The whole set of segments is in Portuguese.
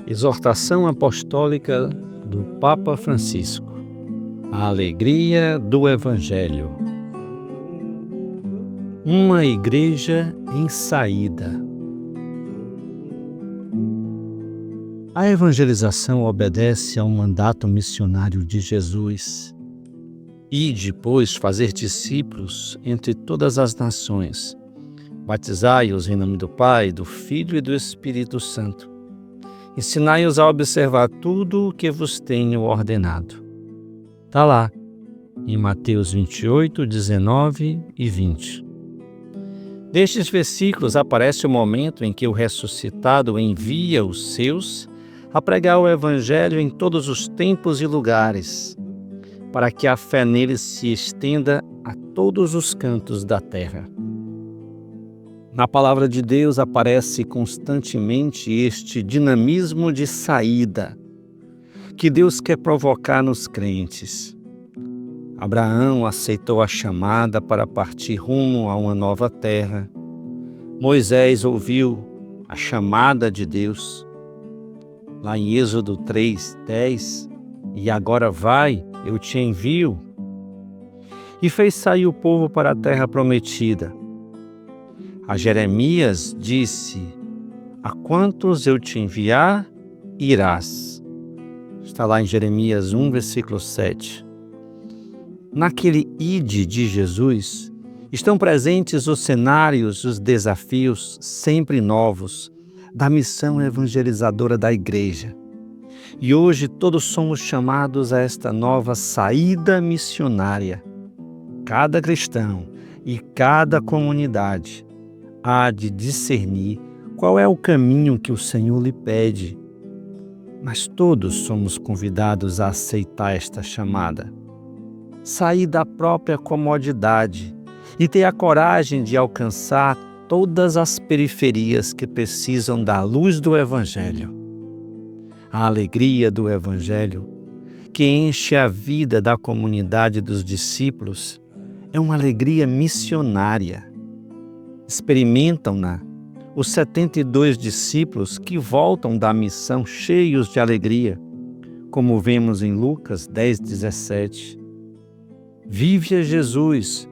Exortação Apostólica do Papa Francisco. A alegria do Evangelho. Uma igreja em saída. A evangelização obedece ao mandato missionário de Jesus. Ide, pois, fazer discípulos entre todas as nações. Batizai-os em nome do Pai, do Filho e do Espírito Santo. Ensinai-os a observar tudo o que vos tenho ordenado. Está lá, em Mateus 28, 19 e 20. Nestes versículos aparece o momento em que o ressuscitado envia os seus a pregar o Evangelho em todos os tempos e lugares, para que a fé neles se estenda a todos os cantos da terra. Na palavra de Deus aparece constantemente este dinamismo de saída que Deus quer provocar nos crentes. Abraão aceitou a chamada para partir rumo a uma nova terra. Moisés ouviu a chamada de Deus, lá em Êxodo 3:10, e agora vai, eu te envio. E fez sair o povo para a terra prometida. A Jeremias disse: a quantos eu te enviar, irás. Está lá em Jeremias 1, versículo 7. Naquele ide de Jesus, estão presentes os cenários, os desafios sempre novos da missão evangelizadora da Igreja. E hoje todos somos chamados a esta nova saída missionária. Cada cristão e cada comunidade há de discernir qual é o caminho que o Senhor lhe pede. Mas todos somos convidados a aceitar esta chamada. Sair da própria comodidade e ter a coragem de alcançar todas as periferias que precisam da luz do Evangelho. A alegria do Evangelho, que enche a vida da comunidade dos discípulos, é uma alegria missionária. Experimentam-na os 72 discípulos que voltam da missão cheios de alegria, como vemos em Lucas 10:17. Vive a Jesus,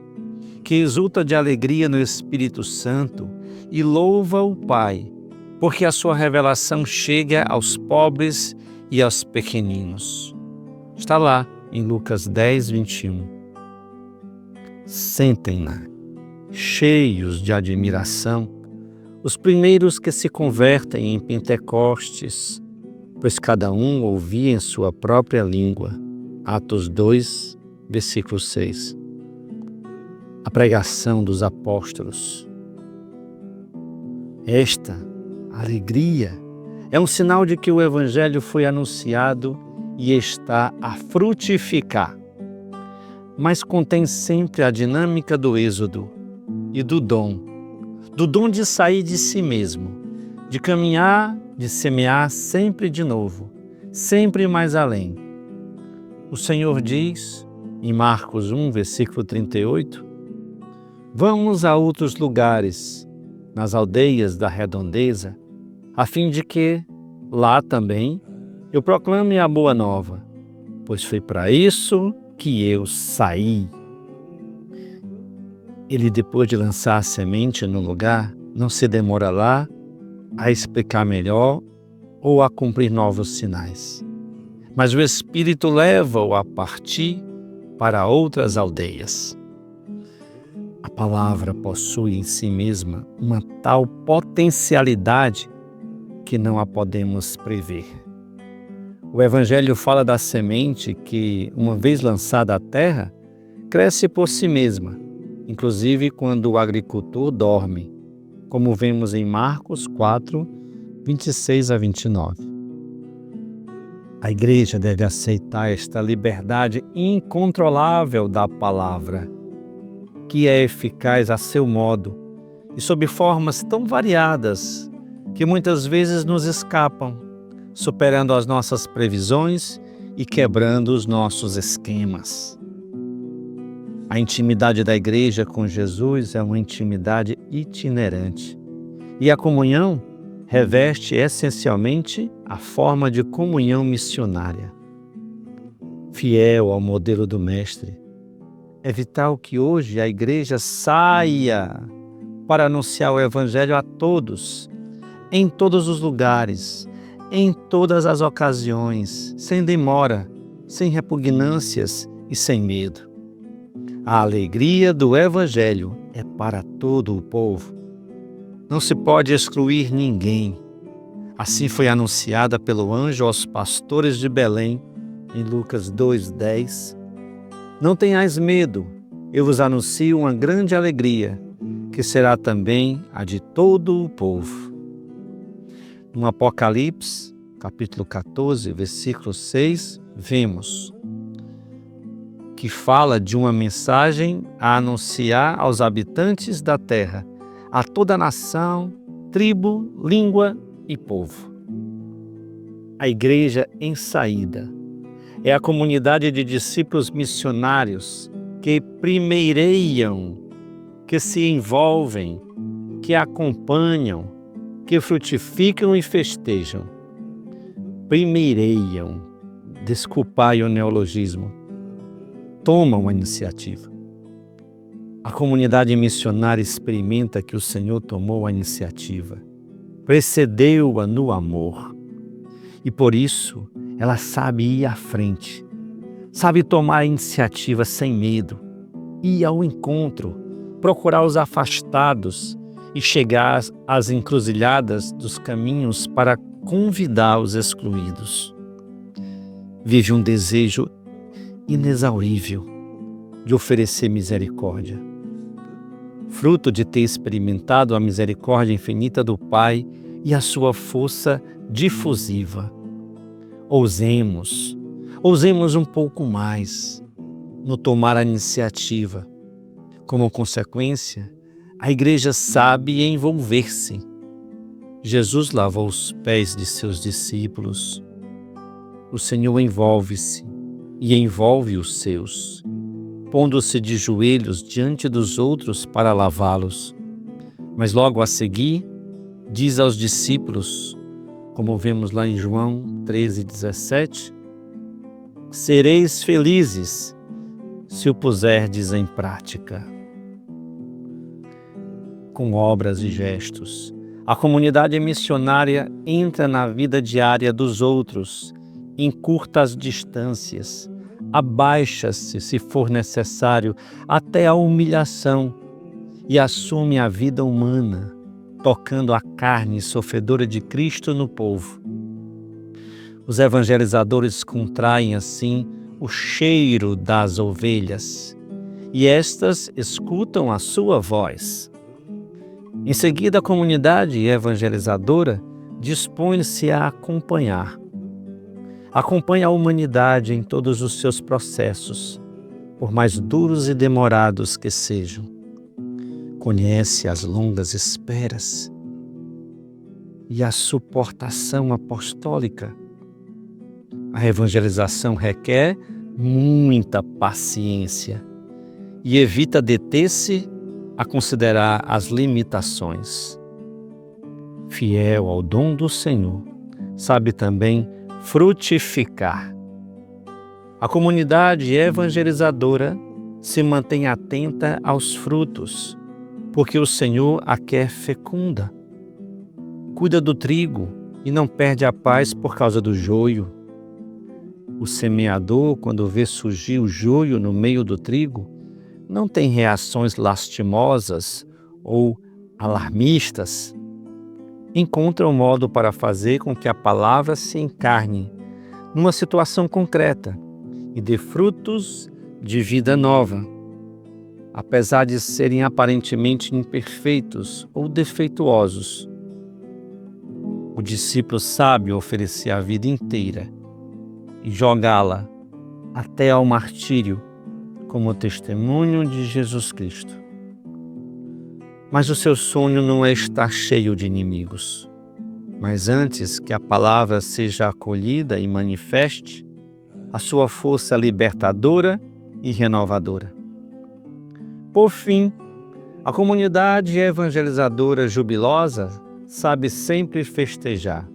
que exulta de alegria no Espírito Santo e louva o Pai, porque a sua revelação chega aos pobres e aos pequeninos. Está lá em Lucas 10:21. Sentem-na, cheios de admiração, os primeiros que se convertem em Pentecostes, pois cada um ouvia em sua própria língua. Atos 2, versículo 6. A pregação dos apóstolos. Esta alegria é um sinal de que o Evangelho foi anunciado e está a frutificar. Mas contém sempre a dinâmica do êxodo e do dom de sair de si mesmo, de caminhar, de semear sempre de novo, sempre mais além. O Senhor diz, em Marcos 1, versículo 38, vamos a outros lugares, nas aldeias da redondeza, a fim de que, lá também, eu proclame a boa nova, pois foi para isso que eu saí. Ele, depois de lançar a semente no lugar, não se demora lá a explicar melhor ou a cumprir novos sinais. Mas o Espírito leva-o a partir para outras aldeias. A palavra possui em si mesma uma tal potencialidade que não a podemos prever. O Evangelho fala da semente que, uma vez lançada à terra, cresce por si mesma, inclusive quando o agricultor dorme, como vemos em Marcos 4, 26 a 29. A Igreja deve aceitar esta liberdade incontrolável da palavra, que é eficaz a seu modo e sob formas tão variadas que muitas vezes nos escapam, superando as nossas previsões e quebrando os nossos esquemas. A intimidade da Igreja com Jesus é uma intimidade itinerante. E a comunhão reveste essencialmente a forma de comunhão missionária. Fiel ao modelo do Mestre, é vital que hoje a Igreja saia para anunciar o Evangelho a todos, em todos os lugares, em todas as ocasiões, sem demora, sem repugnâncias e sem medo. A alegria do Evangelho é para todo o povo. Não se pode excluir ninguém. Assim foi anunciada pelo anjo aos pastores de Belém, em Lucas 2:10. Não tenhais medo, eu vos anuncio uma grande alegria, que será também a de todo o povo. No Apocalipse, capítulo 14, versículo 6, vemos que fala de uma mensagem a anunciar aos habitantes da terra, a toda nação, tribo, língua e povo. A igreja em saída é a comunidade de discípulos missionários que primeireiam, que se envolvem, que acompanham, que frutificam e festejam. Primeireiam, desculpai o neologismo, tomam a iniciativa. A comunidade missionária experimenta que o Senhor tomou a iniciativa, precedeu-a no amor. E por isso, ela sabe ir à frente, sabe tomar a iniciativa sem medo, ir ao encontro, procurar os afastados e chegar às encruzilhadas dos caminhos para convidar os excluídos. Vive um desejo inexaurível de oferecer misericórdia, fruto de ter experimentado a misericórdia infinita do Pai e a sua força difusiva. Ousemos um pouco mais no tomar a iniciativa. Como consequência, a igreja sabe envolver-se. Jesus lavou os pés de seus discípulos. O Senhor envolve-se e envolve os seus, pondo-se de joelhos diante dos outros para lavá-los. Mas logo a seguir, diz aos discípulos, como vemos lá em João 13:17, sereis felizes se o puserdes em prática. Com obras e gestos, a comunidade missionária entra na vida diária dos outros, encurta as distâncias, abaixa-se, se for necessário, até a humilhação e assume a vida humana, tocando a carne sofredora de Cristo no povo. Os evangelizadores contraem assim o cheiro das ovelhas e estas escutam a sua voz. Em seguida, a comunidade evangelizadora dispõe-se a acompanhar. Acompanha a humanidade em todos os seus processos, por mais duros e demorados que sejam. Conhece as longas esperas e a suportação apostólica. A evangelização requer muita paciência e evita deter-se a considerar as limitações. Fiel ao dom do Senhor, sabe também frutificar. A comunidade evangelizadora se mantém atenta aos frutos, porque o Senhor a quer fecunda. Cuida do trigo e não perde a paz por causa do joio. O semeador, quando vê surgir o joio no meio do trigo, não tem reações lastimosas ou alarmistas. Encontra um modo para fazer com que a palavra se encarne numa situação concreta e dê frutos de vida nova. Apesar de serem aparentemente imperfeitos ou defeituosos, o discípulo sabe oferecer a vida inteira e jogá-la até ao martírio como testemunho de Jesus Cristo. Mas o seu sonho não é estar cheio de inimigos, mas antes que a palavra seja acolhida e manifeste a sua força libertadora e renovadora. Por fim, a comunidade evangelizadora jubilosa sabe sempre festejar.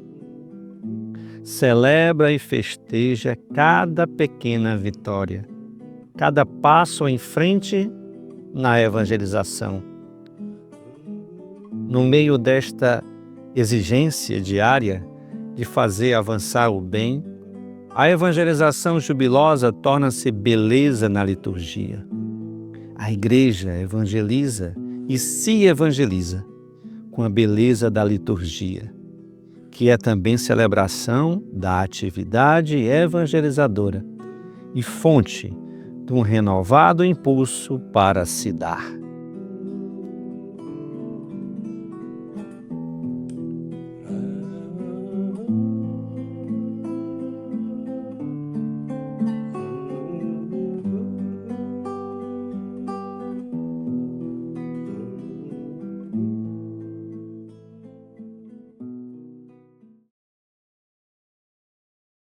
Celebra e festeja cada pequena vitória, cada passo em frente na evangelização. No meio desta exigência diária de fazer avançar o bem, a evangelização jubilosa torna-se beleza na liturgia. A Igreja evangeliza e se evangeliza com a beleza da liturgia, que é também celebração da atividade evangelizadora e fonte de um renovado impulso para se dar.